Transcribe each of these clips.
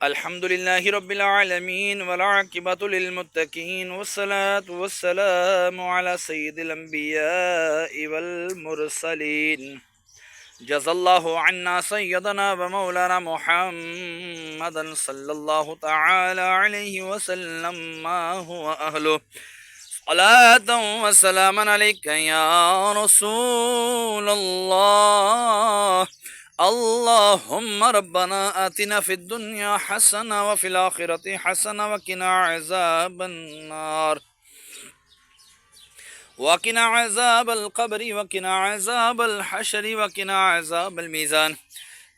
الحمد لله رب العالمين والعاقبة للمتقين والصلاة والسلام على سيد الأنبياء والمرسلين. جزا الله عنا سيدنا ومولانا محمدا صلى الله تعالى عليه وسلم ما هو أهله. صلاة وسلاما عليك يا رسول الله. اللهم ربنا آتنا في الدنيا حسنة وفي الآخرة حسنة وقنا عذاب النار وقنا عذاب القبر وقنا عذاب الحشر وقنا عذاب المیزان.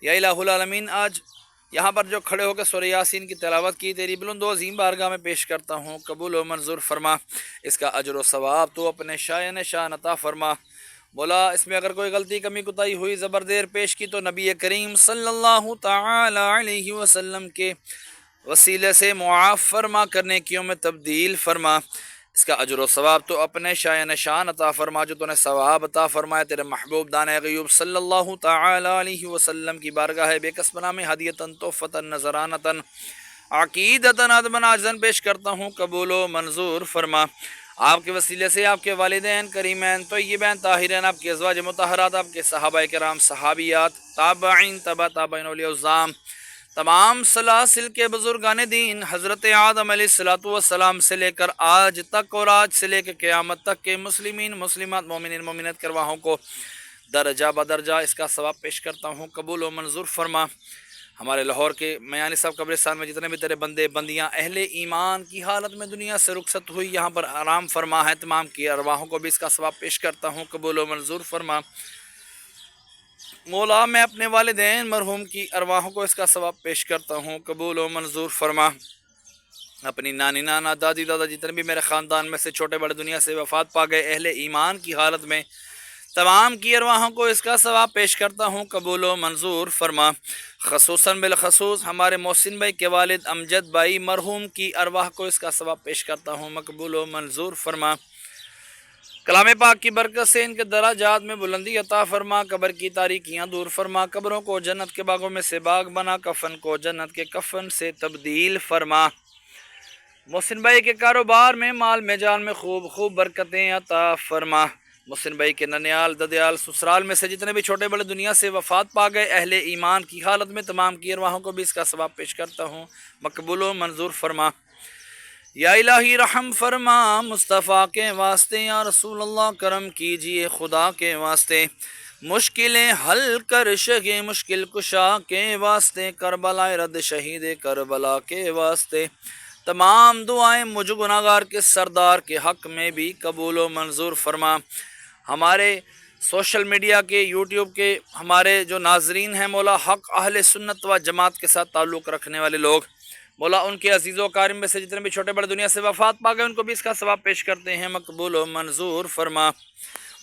یا الہ العالمین، آج یہاں پر جو کھڑے ہو کے سورہ یاسین کی تلاوت کی تیری بلند و عظیم بارگاہ میں پیش کرتا ہوں، قبول و منظور فرما. اس کا اجر و ثواب تو اپنے شائن شان عطا فرما. مولا، اس میں اگر کوئی غلطی کمی کوتاہی ہوئی، زبردیر پیش کی، تو نبی کریم صلی اللہ تعالی علیہ وسلم کے وسیلے سے معاف فرما، کرنے کیوں میں تبدیل فرما. اس کا اجر و ثواب تو اپنے شائن شان عطا فرما، جو تو نے ثواب عطا فرمایا تیرے محبوب دانِ غیوب صلی اللہ تعالی علیہ وسلم کی بارگاہ بے کس بنا میں ہدیتاً تحفتاً نذرانتاً عقیدتاً ادباً عاجزاً پیش کرتا ہوں، قبول و منظور فرما. آپ کے وسیلے سے آپ کے والدین کریمین طیبین طاہرین، آپ کے ازواج مطہرات، آپ کے صحابہ کرام، صحابیات، تابعین، تبع تابعین، اولیاء الظام، تمام سلاسل کے بزرگان دین، حضرت آدم علیہ السلام سے لے کر آج تک، اور آج سے لے کر قیامت تک کے مسلمین، مسلمات، مومنین، مومنات کے ارواحوں کو درجہ بدرجہ اس کا ثواب پیش کرتا ہوں، قبول و منظور فرما. ہمارے لاہور کے میانی صاحب قبرستان میں جتنے بھی تیرے بندے بندیاں اہل ایمان کی حالت میں دنیا سے رخصت ہوئی، یہاں پر آرام فرما ہے، تمام کی ارواحوں کو بھی اس کا ثواب پیش کرتا ہوں، قبول و منظور فرما. مولا، میں اپنے والدین مرحوم کی ارواحوں کو اس کا ثواب پیش کرتا ہوں، قبول و منظور فرما. اپنی نانی، نانا، دادی، دادا، جتنے بھی میرے خاندان میں سے چھوٹے بڑے دنیا سے وفات پا گئے اہل ایمان کی حالت میں، تمام کی ارواحوں کو اس کا ثواب پیش کرتا ہوں، قبول و منظور فرما. خصوصاً بالخصوص ہمارے محسن بھائی کے والد امجد بھائی مرحوم کی ارواح کو اس کا ثواب پیش کرتا ہوں، مقبول و منظور فرما. کلام پاک کی برکت سے ان کے درجات میں بلندی عطا فرما، قبر کی تاریکیاں دور فرما، قبروں کو جنت کے باغوں میں سے باغ بنا، کفن کو جنت کے کفن سے تبدیل فرما. محسن بھائی کے کاروبار میں، مال میں، جان میں خوب خوب برکتیں عطا فرما. محسن بھائی کے ننیال، ددیال، سسرال میں سے جتنے بھی چھوٹے بڑے دنیا سے وفات پا گئے اہل ایمان کی حالت میں، تمام کی ارواحوں کو بھی اس کا ثواب پیش کرتا ہوں، مقبول و منظور فرما. یا الہی رحم فرما، مصطفیٰ کے واسطے، یا رسول اللہ کرم کیجئے خدا کے واسطے، مشکلیں حل کر شگے مشکل کشا کے واسطے، کربلا رد شہید کربلا کے واسطے. تمام دعائیں مجھ گناہگار کے سردار کے حق میں بھی قبول و منظور فرما. ہمارے سوشل میڈیا کے، یوٹیوب کے ہمارے جو ناظرین ہیں مولا، حق اہل سنت و جماعت کے ساتھ تعلق رکھنے والے لوگ، مولا ان کے عزیز و کرام میں سے جتنے بھی چھوٹے بڑے دنیا سے وفات پا گئے ان کو بھی اس کا ثواب پیش کرتے ہیں، مقبول و منظور فرما.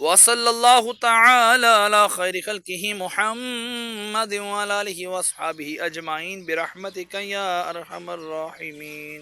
وصلی اللہ تعالی علی خیر خلقہ محمد وعلی آلہ واصحابہ اجمعین برحمتک یا ارحم الراحمین.